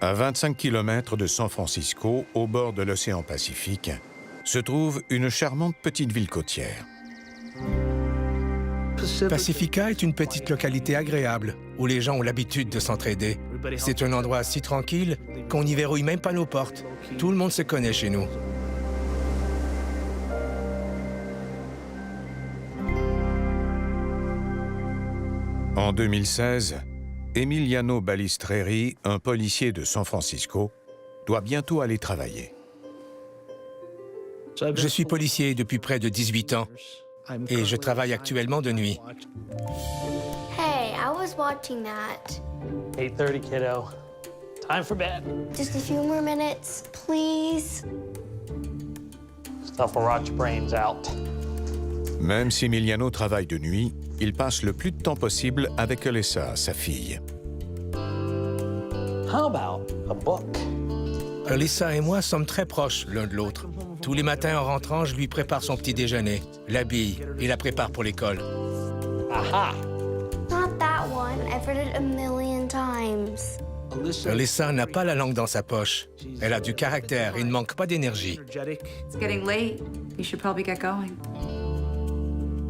À 25 km de San Francisco, au bord de l'océan Pacifique, se trouve une charmante petite ville côtière. Pacifica est une petite localité agréable où les gens ont l'habitude de s'entraider. C'est un endroit si tranquille qu'on n'y verrouille même pas nos portes. Tout le monde se connaît chez nous. En 2016, Emiliano Balistreri, un policier de San Francisco, doit bientôt aller travailler. Je suis policier depuis près de 18 ans et je travaille actuellement de nuit. Hey, I was watching that. 8:30, kiddo. Time for bed. Just a few more minutes, please. Stuff will rot your brains out. Même si Emiliano travaille de nuit, il passe le plus de temps possible avec Alyssa, sa fille. How about a book? Alyssa et moi sommes très proches l'un de l'autre. Tous les matins en rentrant, je lui prépare son petit déjeuner, l'habille et la prépare pour l'école. Aha! Not that one. I've read it a million times. Alyssa n'a pas la langue dans sa poche. Elle a du caractère et ne manque pas d'énergie. It's getting late. You should probably get going.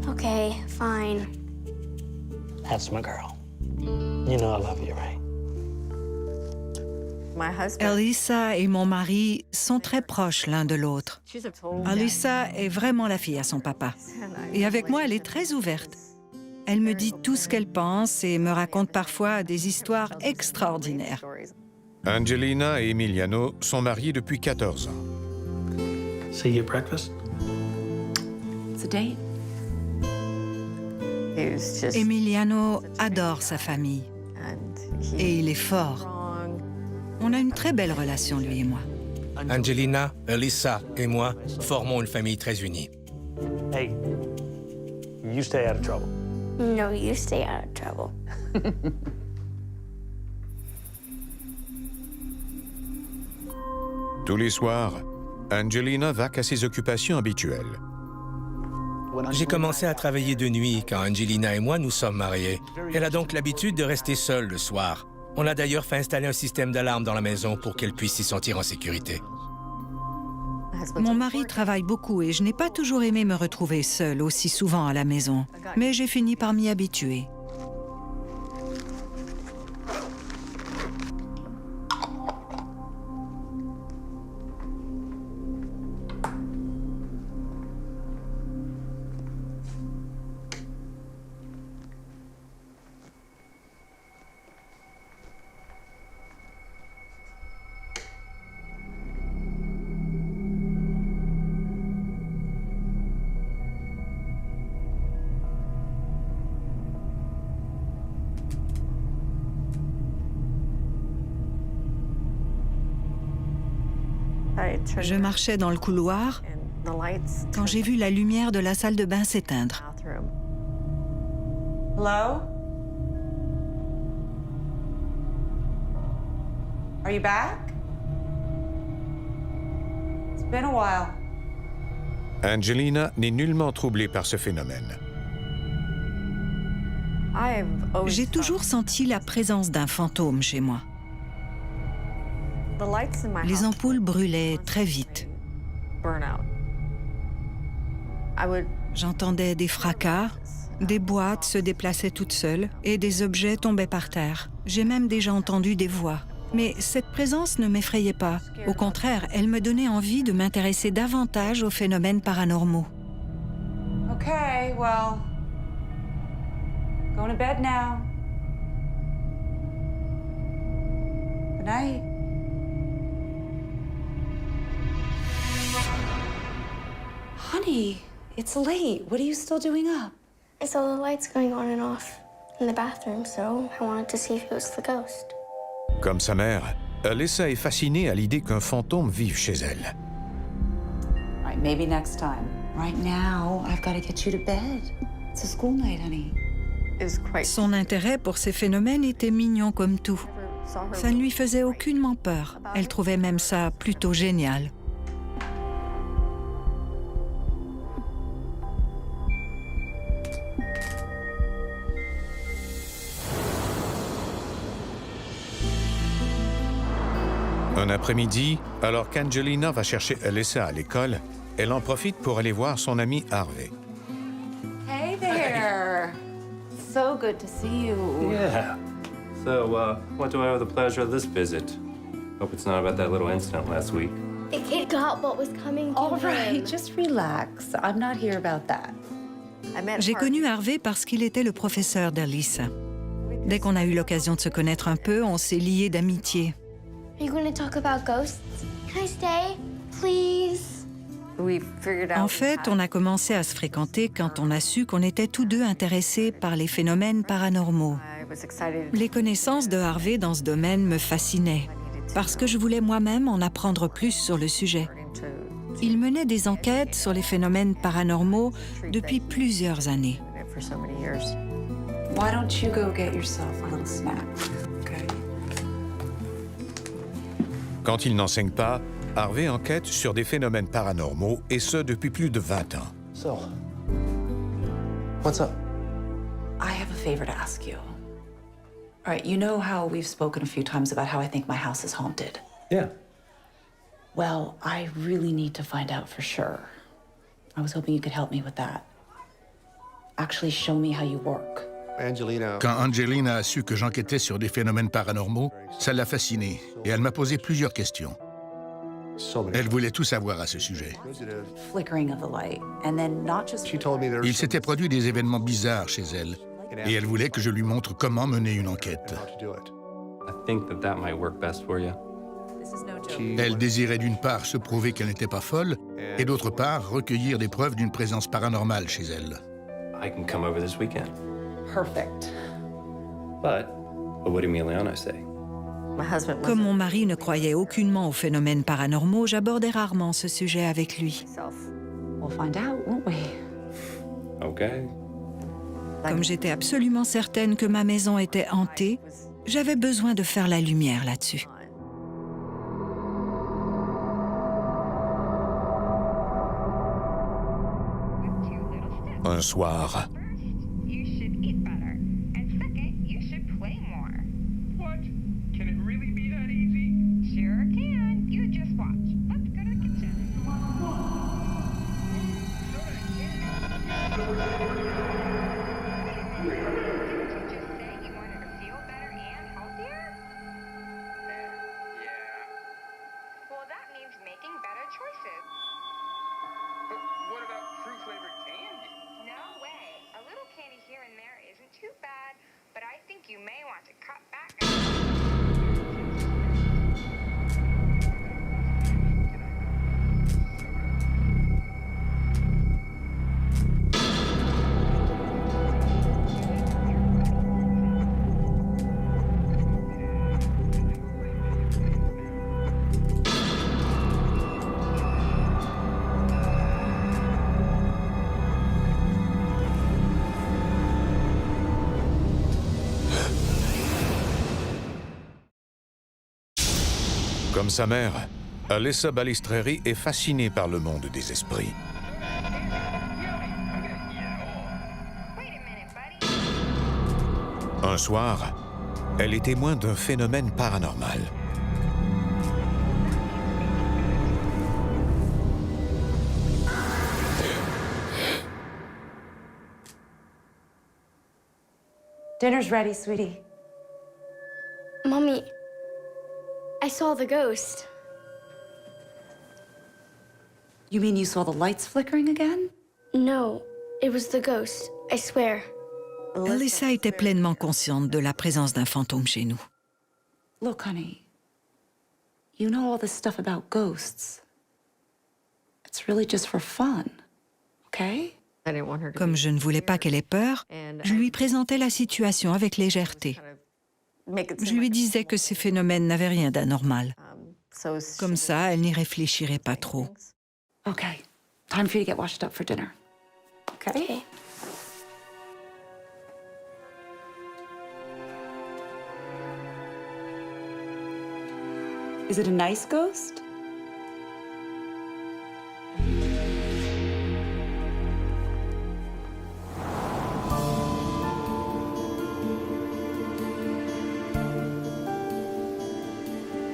Okay, fine. That's my girl. You know I love you, right? My husband. Alyssa et mon mari sont très proches l'un de l'autre. Alyssa est vraiment la fille à son papa. Et avec moi, elle est très ouverte. Elle me dit tout ce qu'elle pense et me raconte parfois des histoires extraordinaires. Angelina et Emiliano sont mariés depuis 14 ans. See you at breakfast? It's a date. He was just Emiliano adore sa famille et il est fort. strong. On a une très belle relation, lui et moi. Angelina, Alyssa et moi formons une famille très unie. Hey, you stay out of trouble. No, you stay out of trouble. Tous les soirs, Angelina vaque à ses occupations habituelles. J'ai commencé à travailler de nuit quand Angelina et moi nous sommes mariés. Elle a donc l'habitude de rester seule le soir. On a d'ailleurs fait installer un système d'alarme dans la maison pour qu'elle puisse s'y sentir en sécurité. Mon mari travaille beaucoup et je n'ai pas toujours aimé me retrouver seule aussi souvent à la maison. Mais j'ai fini par m'y habituer. Je marchais dans le couloir quand j'ai vu la lumière de la salle de bain s'éteindre. Hello? Are you back? It's been a while. Angelina n'est nullement troublée par ce phénomène. J'ai toujours senti la présence d'un fantôme chez moi. Les ampoules brûlaient très vite. J'entendais des fracas, des boîtes se déplaçaient toutes seules et des objets tombaient par terre. J'ai même déjà entendu des voix. Mais cette présence ne m'effrayait pas. Au contraire, elle me donnait envie de m'intéresser davantage aux phénomènes paranormaux. Okay, well, going to bed now. Good night. Honey, it's late. What are you still doing up? I saw the lights going on and off in the bathroom, so I wanted to see if it was the ghost. Comme sa mère, Alyssa est fascinée à l'idée qu'un fantôme vive chez elle. All right, maybe next time. Right now, I've got to get you to bed. It's a school night, honey. Son intérêt pour ces phénomènes était mignon comme tout. Ça ne lui faisait aucunement peur. Elle trouvait même ça plutôt génial. Un après-midi, alors qu'Angelina va chercher Alyssa à l'école, elle en profite pour aller voir son ami Harvey. Hey there. So good to see you. Yeah. So, what do I owe the pleasure of this visit? Hope it's not about that little incident last week. The kid got what was coming to All him. right, just relax. I'm not here about that. J'ai connu Harvey parce qu'il était le professeur d'Alyssa. Dès qu'on a eu l'occasion de se connaître un peu, on s'est liés d'amitié. Are you going to talk about ghosts? Can I stay, please? En fait, on a commencé à se fréquenter quand on a su qu'on était tous deux intéressés par les phénomènes paranormaux. Les connaissances de Harvey dans ce domaine me fascinaient, parce que je voulais moi-même en apprendre plus sur le sujet. Il menait des enquêtes sur les phénomènes paranormaux depuis plusieurs années. Why don't you go get yourself a little snack, okay? Quand il n'enseigne pas, Harvey enquête sur des phénomènes paranormaux, et ce depuis plus de 20 ans. So, what's up? I have a favor to ask you. All right, you know how we've spoken a few times about how I think my house is haunted? Yeah. Well, I really need to find out for sure. I was hoping you could help me with that. Actually show me how you work. Angelina. Quand Angelina a su que j'enquêtais sur des phénomènes paranormaux, ça l'a fascinée et elle m'a posé plusieurs questions. Elle voulait tout savoir à ce sujet. Flickering of the light, and then not just... She told me there Il s'était produit des événements bizarres chez elle et elle voulait que je lui montre comment mener une enquête. I think that might work best for you. This is no joke. Elle désirait d'une part se prouver qu'elle n'était pas folle et d'autre part recueillir des preuves d'une présence paranormale chez elle. I can come over this weekend. Perfect. But what do me and Leona say? Comme mon mari ne croyait aucunement aux phénomènes paranormaux, j'abordais rarement ce sujet avec lui. We'll find out, won't we? Okay. Comme j'étais absolument certaine que ma maison était hantée, j'avais besoin de faire la lumière là-dessus. Un soir, You should eat better. And second, you should play more. What? Can it really be that easy? Sure can. You just watch. Let's go to the kitchen. Didn't you just say you wanted to feel better and healthier? Yeah. Well, that means making better choices. But what about fruit-flavored candy? No way. A little candy here and there isn't too bad, but I think you may want to cut back. Comme sa mère, Alyssa Balistreri est fascinée par le monde des esprits. Wait a minute, buddy. Un soir, elle est témoin d'un phénomène paranormal. Dinner's ready, sweetie. Mommy, I saw the ghost. You mean you saw the lights flickering again? No, it was the ghost, I swear. Alyssa était pleinement consciente de la présence d'un fantôme chez nous. Look, honey, you know all this stuff about ghosts. It's really just for fun, okay? Comme je ne voulais pas qu'elle ait peur, je lui présentais la situation avec légèreté. Je lui disais que ces phénomènes n'avaient rien d'anormal. Comme ça, elle n'y réfléchirait pas trop. Okay, time for you to get washed up for dinner. Okay? Okay. Is it a nice ghost?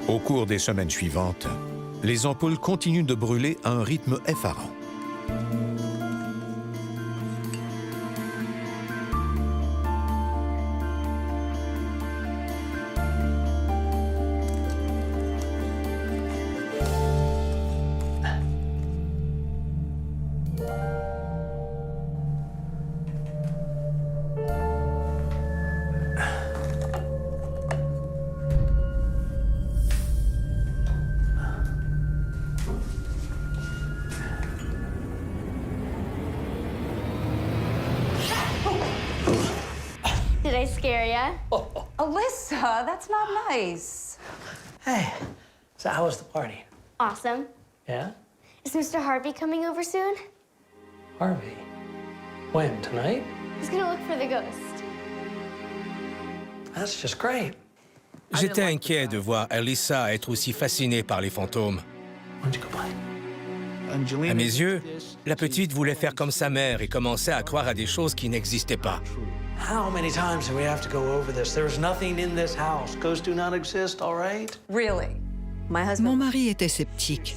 Au cours des semaines suivantes, les ampoules continuent de brûler à un rythme effarant. Did I scare ya? Alyssa, that's not nice. Hey, so how was the party? Awesome. Yeah? Is Mr. Harvey coming over soon? Harvey? When, tonight? He's gonna look for the ghost. That's just great. J'étais inquiet de voir Alyssa être aussi fascinée par les fantômes. When'd you go play? À mes yeux, la petite voulait faire comme sa mère et commençait à croire à des choses qui n'existaient pas. How many times do we have to go over this? There's nothing in this house. Ghosts do not exist, all right? Really? Mon mari était sceptique.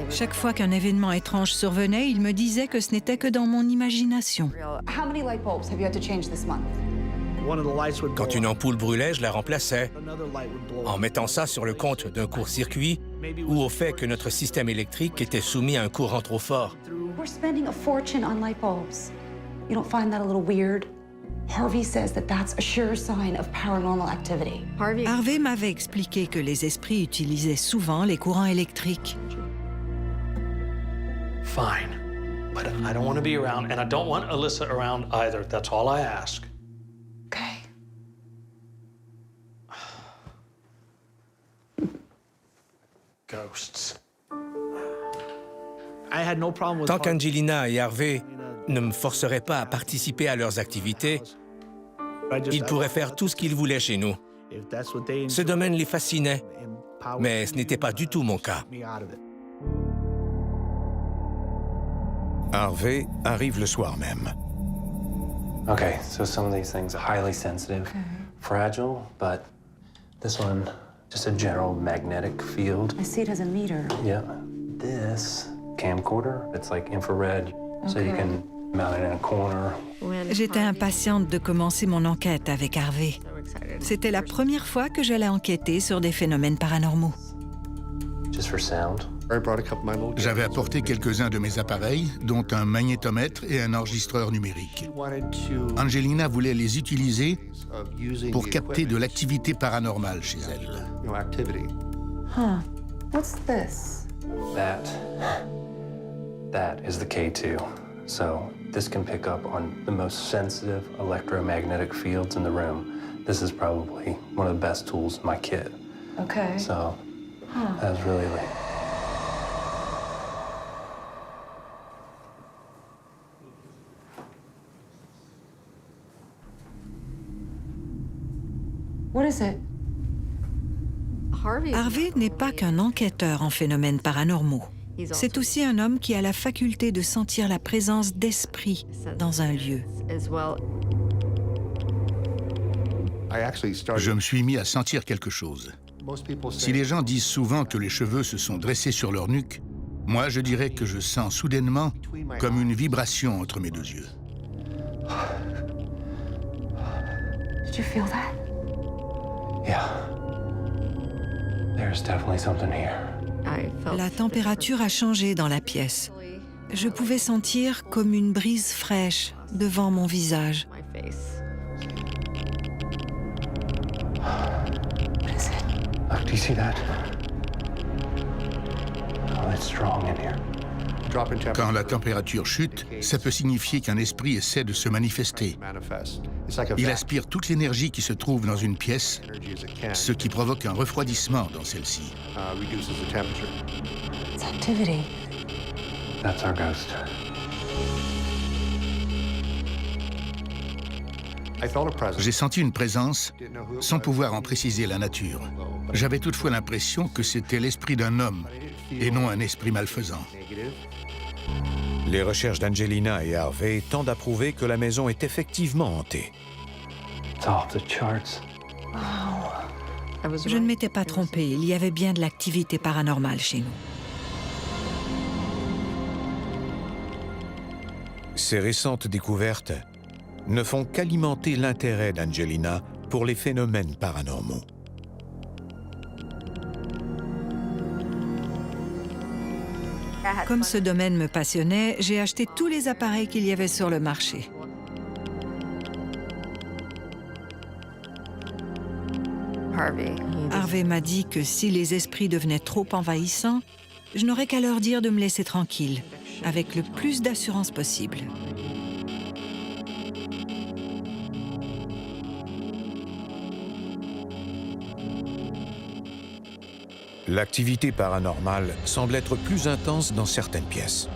Chaque fois qu'un événement étrange survenait, il me disait que ce n'était que dans mon imagination. How many light bulbs have you had to change this month? Quand une ampoule brûlait, je la remplaçais, en mettant ça sur le compte d'un court-circuit ou au fait que notre système électrique était soumis à un courant trop fort. We're spending a fortune on light bulbs. You don't find that a little weird? Harvey says that that's a sure sign of paranormal activity. Harvey m'avait expliqué que les esprits utilisaient souvent les courants électriques. Fine. But I don't want to be around, and I don't want Alyssa around either. That's all I ask. Okay. Ghosts. Tant qu'Angelina et Harvey ne me forceraient pas à participer à leurs activités, ils pourraient faire tout ce qu'ils voulaient chez nous. Ce domaine les fascinait, mais ce n'était pas du tout mon cas. Harvey arrive le soir même. Okay, so some of these things are highly sensitive, fragile, but this one, just a general magnetic field. I see it as a meter. Yeah. This camcorder, it's like infrared, so you can mount it in a corner. J'étais impatiente de commencer mon enquête avec Harvey. C'était la première fois que j'allais enquêter sur des phénomènes paranormaux. Just for sound. J'avais apporté quelques-uns de mes appareils, dont un magnétomètre et un enregistreur numérique. Angelina voulait les utiliser pour capter de l'activité paranormale chez elle. Huh. What's this? That is the K2. So this can pick up on the most sensitive electromagnetic fields in the room. This is probably one of the best tools in my kit. Okay. So that's really like... What is it? Harvey n'est pas qu'un enquêteur en phénomènes paranormaux. C'est aussi un homme qui a la faculté de sentir la présence d'esprits dans un lieu. Je me suis mis à sentir quelque chose. Si les gens disent souvent que les cheveux se sont dressés sur leur nuque, moi je dirais que je sens soudainement comme une vibration entre mes deux yeux. Did you feel that? Yeah. There's definitely something here. La température a changé dans la pièce. Je pouvais sentir comme une brise fraîche devant mon visage. Look, do you see that? Oh, it's strong in here. Quand la température chute, ça peut signifier qu'un esprit essaie de se manifester. Il aspire toute l'énergie qui se trouve dans une pièce, ce qui provoque un refroidissement dans celle-ci. It's activity. That's our ghost. J'ai senti une présence sans pouvoir en préciser la nature. J'avais toutefois l'impression que c'était l'esprit d'un homme et non un esprit malfaisant. Les recherches d'Angelina et Harvey tendent à prouver que la maison est effectivement hantée. It's off the charts. Wow. Je ne m'étais pas trompée, il y avait bien de l'activité paranormale chez nous. Ces récentes découvertes ne font qu'alimenter l'intérêt d'Angelina pour les phénomènes paranormaux. Comme ce domaine me passionnait, j'ai acheté tous les appareils qu'il y avait sur le marché. Harvey m'a dit que si les esprits devenaient trop envahissants, je n'aurais qu'à leur dire de me laisser tranquille, avec le plus d'assurance possible. L'activité paranormale semble être plus intense dans certaines pièces.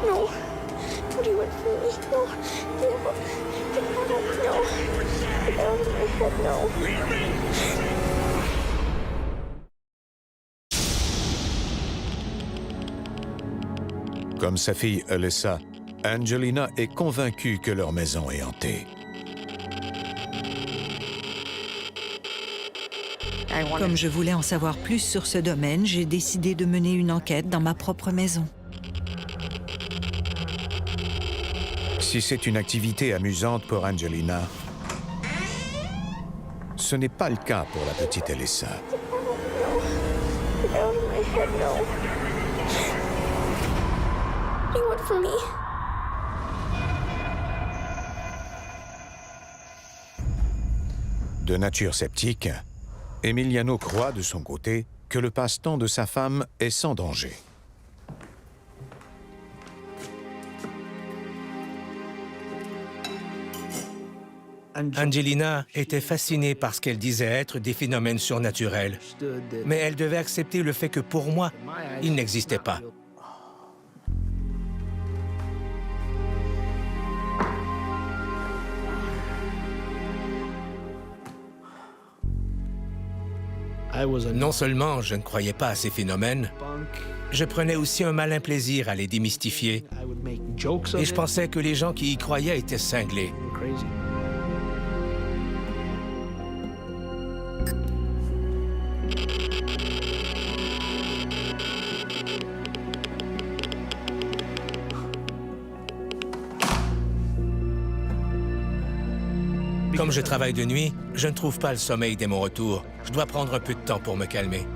No. What are you for me? No. No. No. Get out of my head, no. Comme sa fille Alyssa, Angelina est convaincue que leur maison est hantée. Comme je voulais en savoir plus sur ce domaine, j'ai décidé de mener une enquête dans ma propre maison. Si c'est une activité amusante pour Angelina, ce n'est pas le cas pour la petite Alyssa. Get out of my head, no. What do you want from me? De nature sceptique, Emiliano croit de son côté que le passe-temps de sa femme est sans danger. Angelina était fascinée par ce qu'elle disait être des phénomènes surnaturels. Mais elle devait accepter le fait que pour moi, ils n'existaient pas. Non seulement je ne croyais pas à ces phénomènes, je prenais aussi un malin plaisir à les démystifier. Et je pensais que les gens qui y croyaient étaient cinglés. Comme je travaille de nuit, je ne trouve pas le sommeil dès mon retour. Je dois prendre un peu de temps pour me calmer.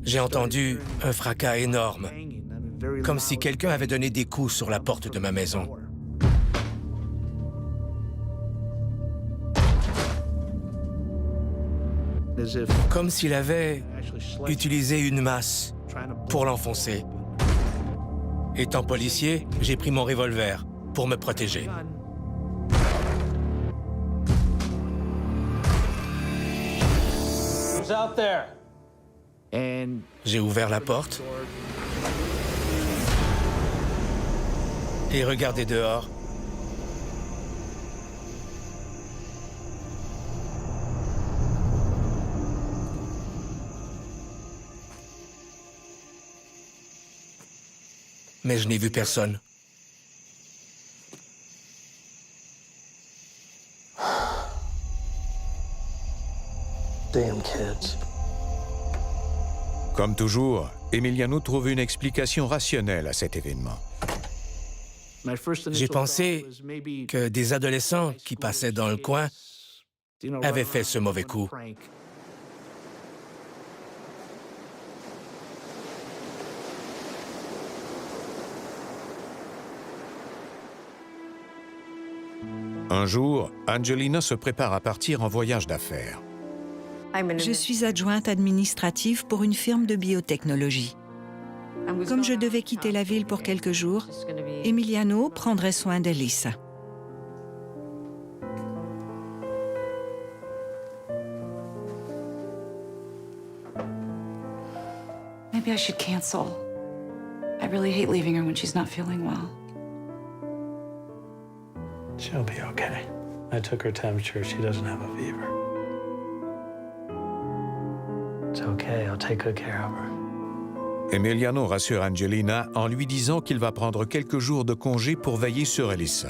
J'ai entendu un fracas énorme, comme si quelqu'un avait donné des coups sur la porte de ma maison. Comme s'il avait utilisé une masse pour l'enfoncer. Étant policier, j'ai pris mon revolver pour me protéger. Who's out there? J'ai ouvert la porte et regardé dehors. Mais je n'ai vu personne. Damn kids. Comme toujours, Emiliano trouve une explication rationnelle à cet événement. J'ai pensé que des adolescents qui passaient dans le coin avaient fait ce mauvais coup. Un jour, Angelina se prépare à partir en voyage d'affaires. Je suis adjointe administrative pour une firme de biotechnologie. Comme je devais quitter la ville pour quelques jours, Emiliano prendrait soin d'Elissa. Maybe I should cancel. I really hate leaving her when she's not feeling well. She'll be okay. I took her temperature. She doesn't have a fever. It's okay. I'll take good care of her. Emiliano rassure Angelina en lui disant qu'il va prendre quelques jours de congé pour veiller sur Elissa.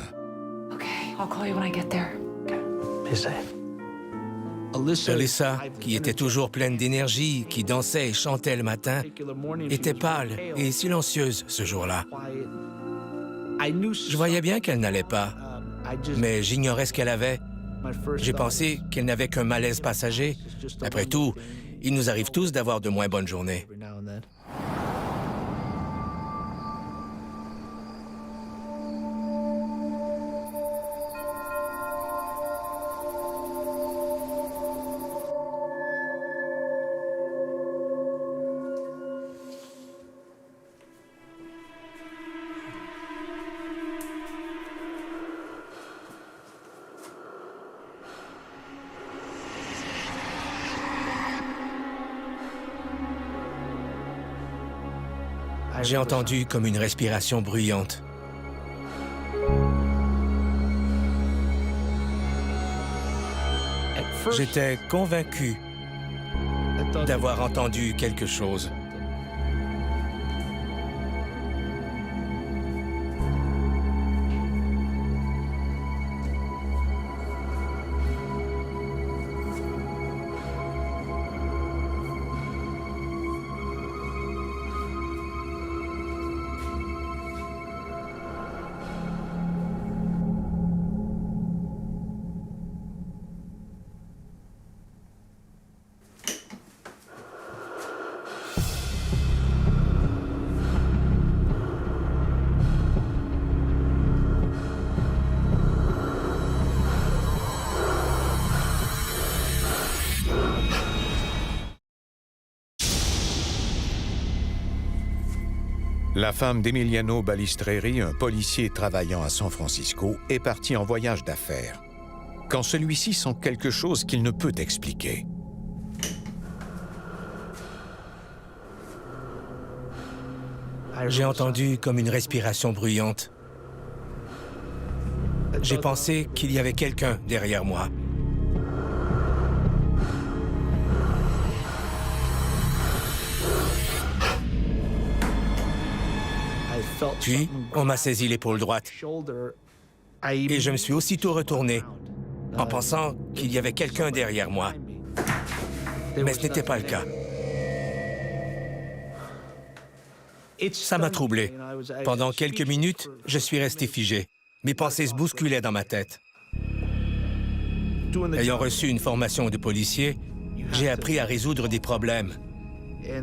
Okay, I'll call you when I get there. Okay. Be safe. Elissa, qui était toujours pleine d'énergie, qui dansait et chantait le matin, était pâle et silencieuse ce jour-là. Je voyais bien qu'elle n'allait pas, mais j'ignorais ce qu'elle avait. J'ai pensé qu'elle n'avait qu'un malaise passager. Après tout, il nous arrive tous d'avoir de moins bonnes journées. J'ai entendu comme une respiration bruyante. J'étais convaincu d'avoir entendu quelque chose. La femme d'Emiliano Balistreri, un policier travaillant à San Francisco, est partie en voyage d'affaires, quand celui-ci sent quelque chose qu'il ne peut expliquer. J'ai entendu comme une respiration bruyante. J'ai pensé qu'il y avait quelqu'un derrière moi. Puis, on m'a saisi l'épaule droite. Et je me suis aussitôt retourné, en pensant qu'il y avait quelqu'un derrière moi. Mais ce n'était pas le cas. Ça m'a troublé. Pendant quelques minutes, je suis resté figé. Mes pensées se bousculaient dans ma tête. Ayant reçu une formation de policier, j'ai appris à résoudre des problèmes.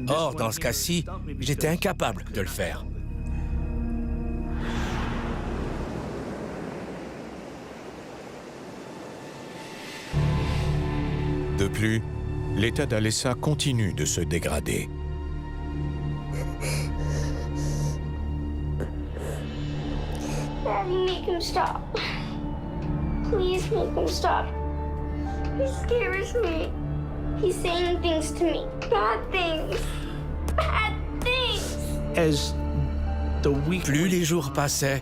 Or, dans ce cas-ci, j'étais incapable de le faire. De plus, l'état d'Alessa continue de se dégrader. Daddy, make him stop. Please make him stop. He scares me. He's saying things to me. Bad things. Bad things. Plus les jours passaient,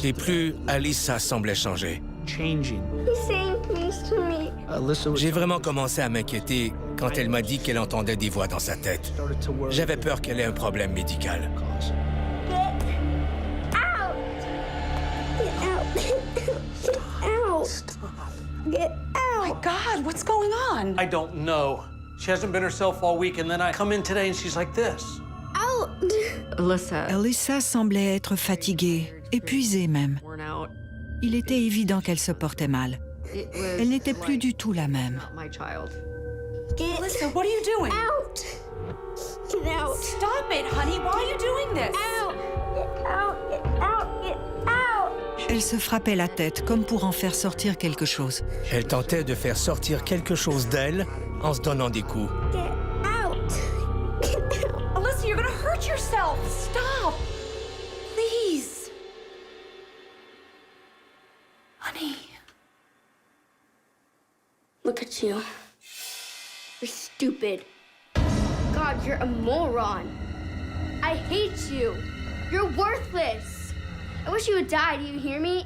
et plus Alissa semblait changer. He's saying things to me. J'ai vraiment commencé à m'inquiéter quand elle m'a dit qu'elle entendait des voix dans sa tête. J'avais peur qu'elle ait un problème médical. Get out! My God, what's going on? I don't know. She hasn't been herself all week, and then I come in today and she's like this. Out! Elissa semblait être fatiguée, épuisée même. Il était évident qu'elle se portait mal. Elle n'était plus du tout la même. Get Alyssa, what are you doing? out! Get out! Stop it, honey. Why are you doing this? Out! Get out! Get out! Get out! Elle se frappait la tête comme pour en faire sortir quelque chose. Elle tentait de faire sortir quelque chose d'elle en se donnant des coups. Get out. Get out. Alyssa, you're gonna hurt yourself. Stop. Please. Honey. Look at you. You're stupid. God, you're a moron. I hate you. You're worthless. I wish you would die, do you hear me?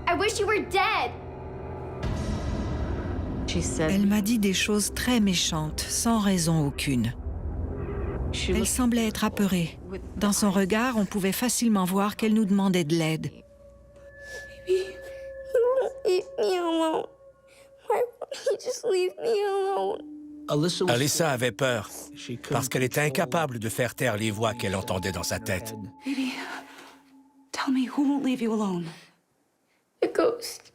I wish you were dead. Elle m'a dit des choses très méchantes, sans raison aucune. Elle semblait être apeurée. Dans son regard, on pouvait facilement voir qu'elle nous demandait de l'aide. Baby, you won't leave me alone. Why won't you just leave me alone? Alyssa avait peur parce qu'elle était incapable de faire taire les voix qu'elle entendait dans sa tête. Baby, tell me, who won't leave you alone? A ghost.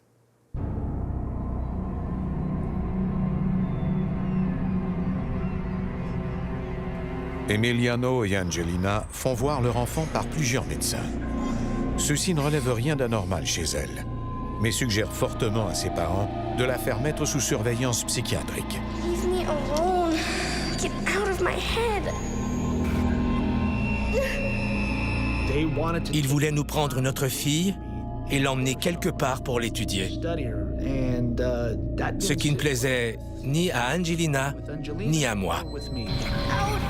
Emiliano et Angelina font voir leur enfant par plusieurs médecins. Ceux-ci ne relèvent rien d'anormal chez elle, mais suggèrent fortement à ses parents de la faire mettre sous surveillance psychiatrique. Leave me alone. Get out of my head. Ils voulaient nous prendre notre fille et l'emmener quelque part pour l'étudier. Ce qui ne plaisait ni à Angelina ni à moi. Get out!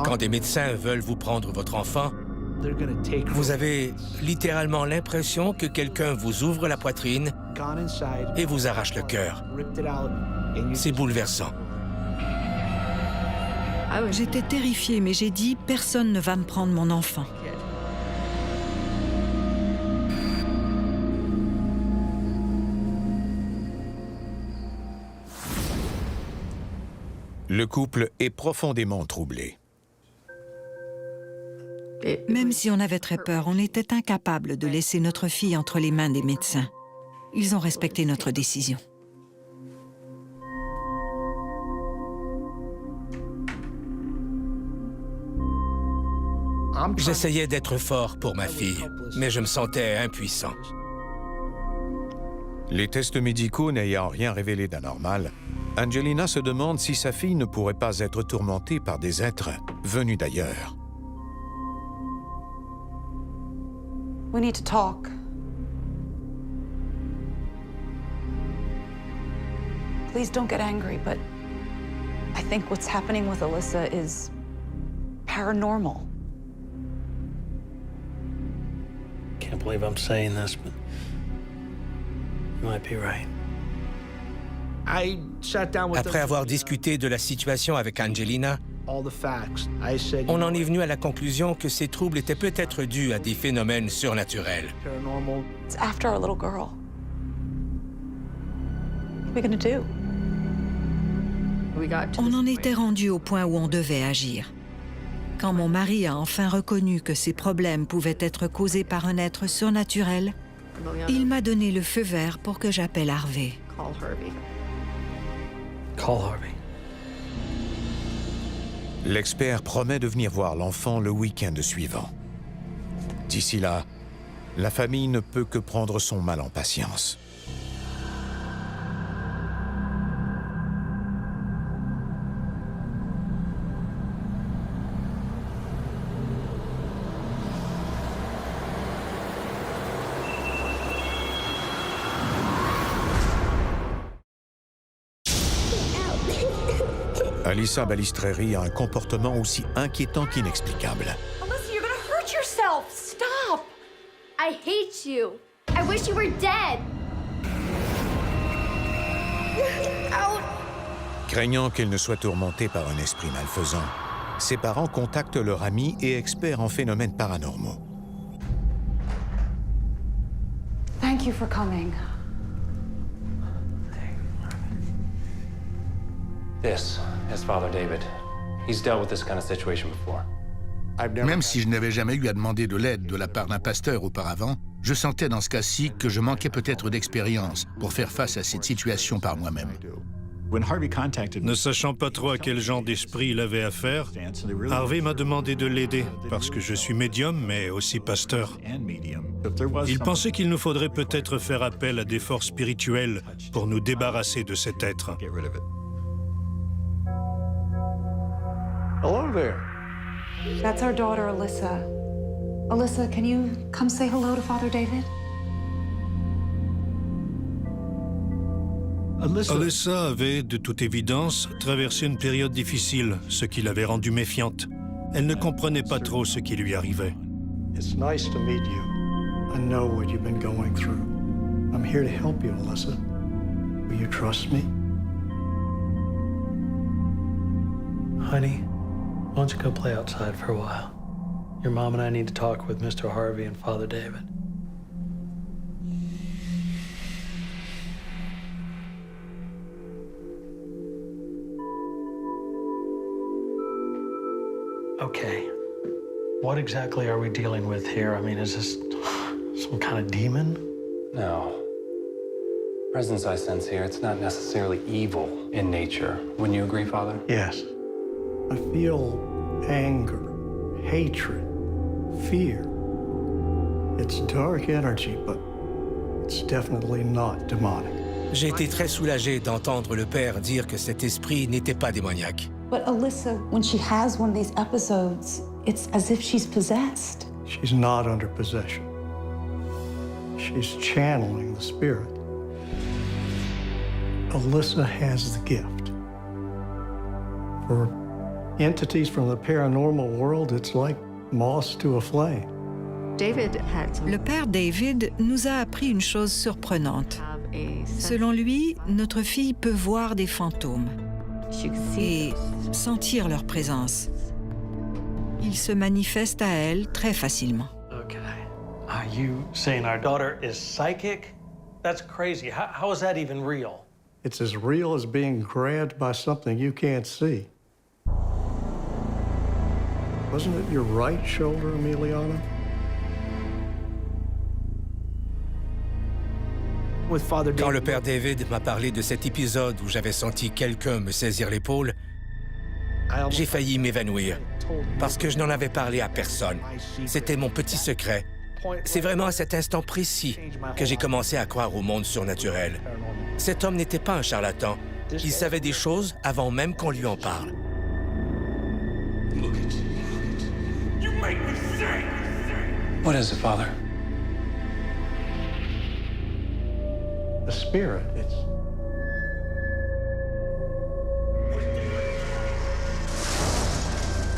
Quand des médecins veulent vous prendre votre enfant, vous avez littéralement l'impression que quelqu'un vous ouvre la poitrine et vous arrache le cœur. C'est bouleversant. J'étais terrifiée, mais j'ai dit « Personne ne va me prendre mon enfant ». Le couple est profondément troublé. Même si on avait très peur, on était incapable de laisser notre fille entre les mains des médecins. Ils ont respecté notre décision. J'essayais d'être fort pour ma fille, mais je me sentais impuissant. Les tests médicaux n'ayant rien révélé d'anormal, Angelina se demande si sa fille ne pourrait pas être tourmentée par des êtres venus d'ailleurs. We need to talk. Please don't get angry, but I think what's happening with Alyssa is paranormal. Can't believe I'm saying this, but you might be right. Après avoir discuté de la situation avec Angelina, on en est venu à la conclusion que ces troubles étaient peut-être dus à des phénomènes surnaturels. It's after our little girl. What are we gonna do? On en était rendu au point où on devait agir. Quand mon mari a enfin reconnu que ces problèmes pouvaient être causés par un être surnaturel, il m'a donné le feu vert pour que j'appelle Harvey. Call Harvey. L'expert promet de venir voir l'enfant le week-end suivant. D'ici là, la famille ne peut que prendre son mal en patience. Alyssa Balistreri a un comportement aussi inquiétant qu'inexplicable. Alyssa, you're gonna hurt yourself. Stop. I hate you. I wish you were dead. Out. Craignant qu'elle ne soit tourmentée par un esprit malfaisant, ses parents contactent leur ami et expert en phénomènes paranormaux. Thank you for coming. This is Father David. He's dealt with this kind of situation before. Même si je n'avais jamais eu à demander de l'aide de la part d'un pasteur auparavant, je sentais dans ce cas-ci que je manquais peut-être d'expérience pour faire face à cette situation par moi-même. Ne sachant pas trop à quel genre d'esprit il avait affaire, Harvey m'a demandé de l'aider, parce que je suis médium, mais aussi pasteur. Il pensait qu'il nous faudrait peut-être faire appel à des forces spirituelles pour nous débarrasser de cet être. Hello there. That's our daughter, Alyssa. Alyssa, can you come say hello to Father David? Alyssa avait, de toute évidence, traversé une période difficile, ce qui l'avait rendue méfiante. Elle ne comprenait pas trop ce qui lui arrivait. It's nice to meet you. I know what you've been going through. I'm here to help you, Alyssa. Will you trust me? Honey, why don't you go play outside for a while? Your mom and I need to talk with Mr. Harvey and Father David. Okay, what exactly are we dealing with here? I mean, is this some kind of demon? No. Presence I sense here, it's not necessarily evil in nature. Wouldn't you agree, Father? Yes. I feel anger, hatred, fear. It's dark energy, but it's definitely not demonic. J'ai été très soulagé d'entendre le père dire que cet esprit n'était pas démoniaque. But Alyssa, when she has one of these episodes, it's as if she's possessed. She's not under possession. She's channeling the spirit. Alyssa has the gift. For entities from the paranormal world, it's like moss to a flame. Le père David nous a appris une chose surprenante. Selon lui, notre fille peut voir des fantômes et sentir leur présence. Ils se manifestent à elle très facilement. Okay. Are you saying our daughter is psychic? That's crazy. How is that even real? It's as real as being grabbed by something you can't see. Wasn't it your right shoulder, Emiliana? Quand le père David m'a parlé de cet épisode où j'avais senti quelqu'un me saisir l'épaule, j'ai failli m'évanouir parce que je n'en avais parlé à personne. C'était mon petit secret. C'est vraiment à cet instant précis que j'ai commencé à croire au monde surnaturel. Cet homme n'était pas un charlatan. Il savait des choses avant même qu'on lui en parle. What is it, Father? The spirit, it's...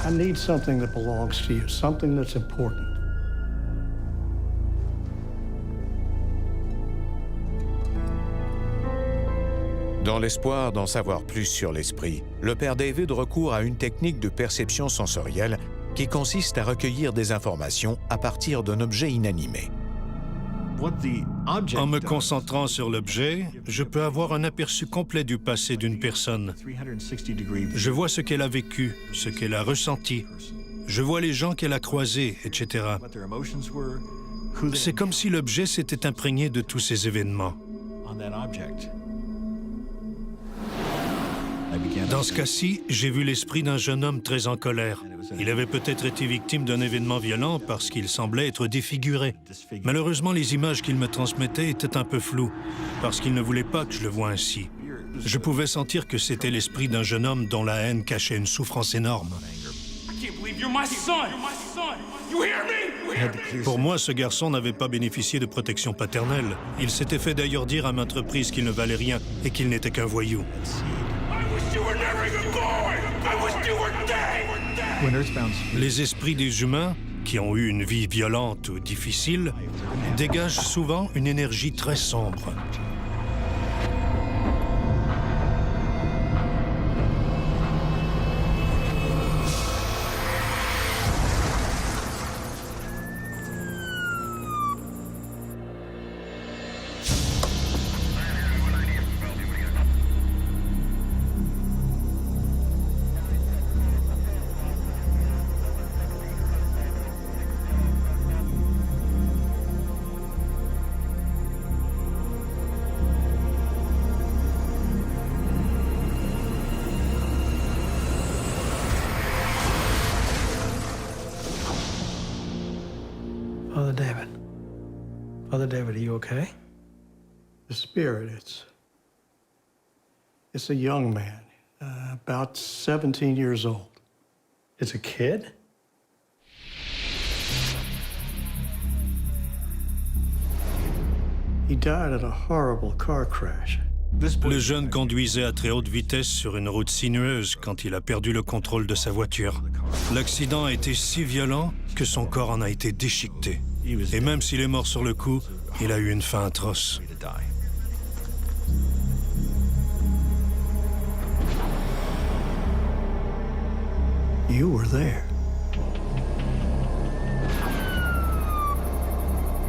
I need something that belongs to you, something that's important. Dans l'espoir d'en savoir plus sur l'esprit, le père David recourt à une technique de perception sensorielle qui consiste à recueillir des informations à partir d'un objet inanimé. En me concentrant sur l'objet, je peux avoir un aperçu complet du passé d'une personne. Je vois ce qu'elle a vécu, ce qu'elle a ressenti. Je vois les gens qu'elle a croisés, etc. C'est comme si l'objet s'était imprégné de tous ces événements. Dans ce cas-ci, j'ai vu l'esprit d'un jeune homme très en colère. Il avait peut-être été victime d'un événement violent parce qu'il semblait être défiguré. Malheureusement, les images qu'il me transmettait étaient un peu floues, parce qu'il ne voulait pas que je le voie ainsi. Je pouvais sentir que c'était l'esprit d'un jeune homme dont la haine cachait une souffrance énorme. Pour moi, ce garçon n'avait pas bénéficié de protection paternelle. Il s'était fait d'ailleurs dire à maintes reprises qu'il ne valait rien et qu'il n'était qu'un voyou. Les esprits des humains, qui ont eu une vie violente ou difficile, dégagent souvent une énergie très sombre. Brother David, are you okay? The spirit, it's a young man, about 17 years old. It's a kid? He died in a horrible car crash. Le jeune conduisait à très haute vitesse sur une route sinueuse quand il a perdu le contrôle de sa voiture. L'accident a été si violent que son corps en a été déchiqueté. Et même s'il est mort sur le coup, il a eu une fin atroce. You were there.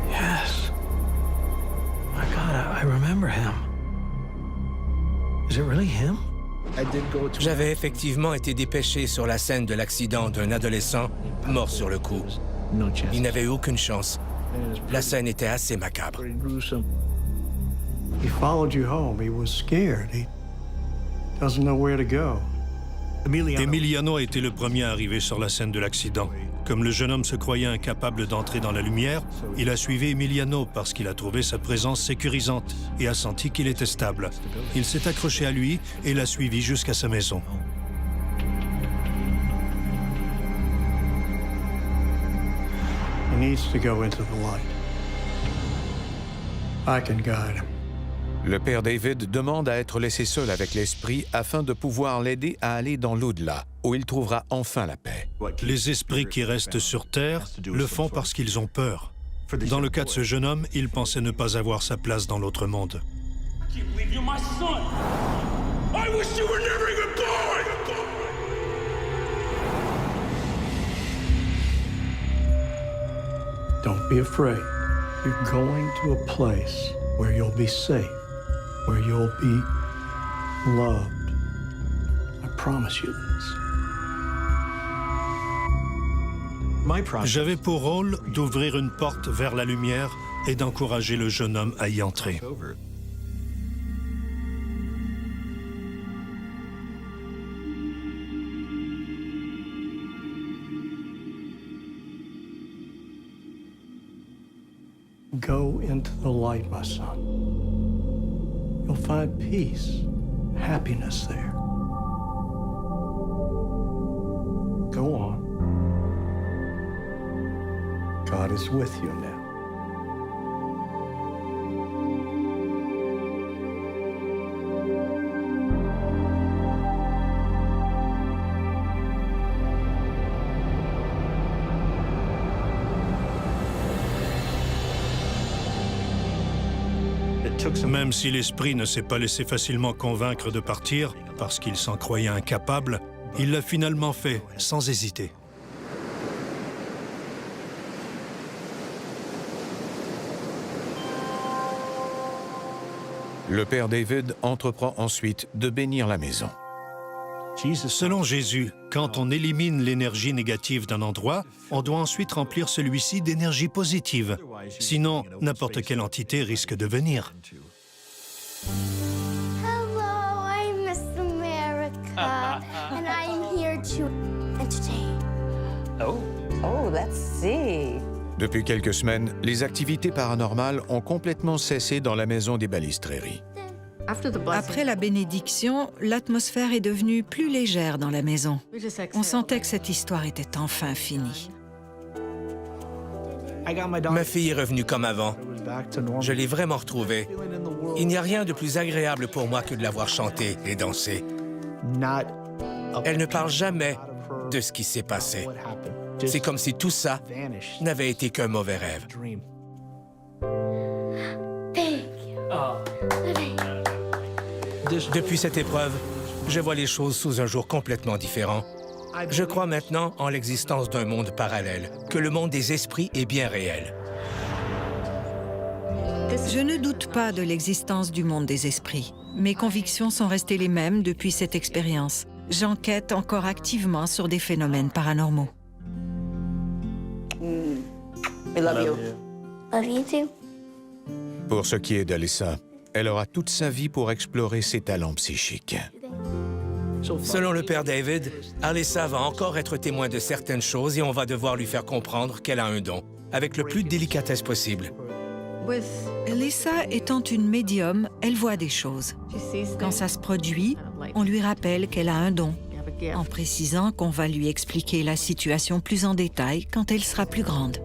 Yes. My God, I remember him. Is it really him? J'avais effectivement été dépêché sur la scène de l'accident d'un adolescent mort sur le coup. Il n'avait eu aucune chance. La scène était assez macabre. He followed you home. He was scared. He doesn't know where to go. Emiliano a été le premier à arriver sur la scène de l'accident. Comme le jeune homme se croyait incapable d'entrer dans la lumière, il a suivi Emiliano parce qu'il a trouvé sa présence sécurisante et a senti qu'il était stable. Il s'est accroché à lui et l'a suivi jusqu'à sa maison. He needs to go into the light. I can guide him. Le père David demande à être laissé seul avec l'esprit afin de pouvoir l'aider à aller dans l'au-delà, où il trouvera enfin la paix. Les esprits qui restent sur Terre le font parce qu'ils ont peur. Dans le cas de ce jeune homme, il pensait ne pas avoir sa place dans l'autre monde. Don't be afraid. You're going to a place where you'll be safe, where you'll be loved. I promise you this. J'avais pour rôle d'ouvrir une porte vers la lumière et d'encourager le jeune homme à y entrer. Go into the light, my son. You'll find peace, happiness there. Go on. God is with you now. Même si l'esprit ne s'est pas laissé facilement convaincre de partir, parce qu'il s'en croyait incapable, il l'a finalement fait, sans hésiter. Le père David entreprend ensuite de bénir la maison. Selon Jésus, quand on élimine l'énergie négative d'un endroit, on doit ensuite remplir celui-ci d'énergie positive. Sinon, n'importe quelle entité risque de venir. Hello, I'm Miss America, and I'm here to entertain. Oh, let's see. Depuis quelques semaines, les activités paranormales ont complètement cessé dans la maison des Balistreri. Après la bénédiction, l'atmosphère est devenue plus légère dans la maison. On sentait que cette histoire était enfin finie. Ma fille est revenue comme avant. Je l'ai vraiment retrouvée. Il n'y a rien de plus agréable pour moi que de la voir chanter et danser. Elle ne parle jamais de ce qui s'est passé. C'est comme si tout ça n'avait été qu'un mauvais rêve. Depuis cette épreuve, je vois les choses sous un jour complètement différent. Je crois maintenant en l'existence d'un monde parallèle, que le monde des esprits est bien réel. Je ne doute pas de l'existence du monde des esprits. Mes convictions sont restées les mêmes depuis cette expérience. J'enquête encore activement sur des phénomènes paranormaux. We love you. Love you too. Pour ce qui est d'Alyssa, elle aura toute sa vie pour explorer ses talents psychiques. Selon le père David, Alyssa va encore être témoin de certaines choses et on va devoir lui faire comprendre qu'elle a un don, avec le plus de délicatesse possible. Elissa étant une médium, elle voit des choses. Quand ça se produit, on lui rappelle qu'elle a un don, en précisant qu'on va lui expliquer la situation plus en détail quand elle sera plus grande.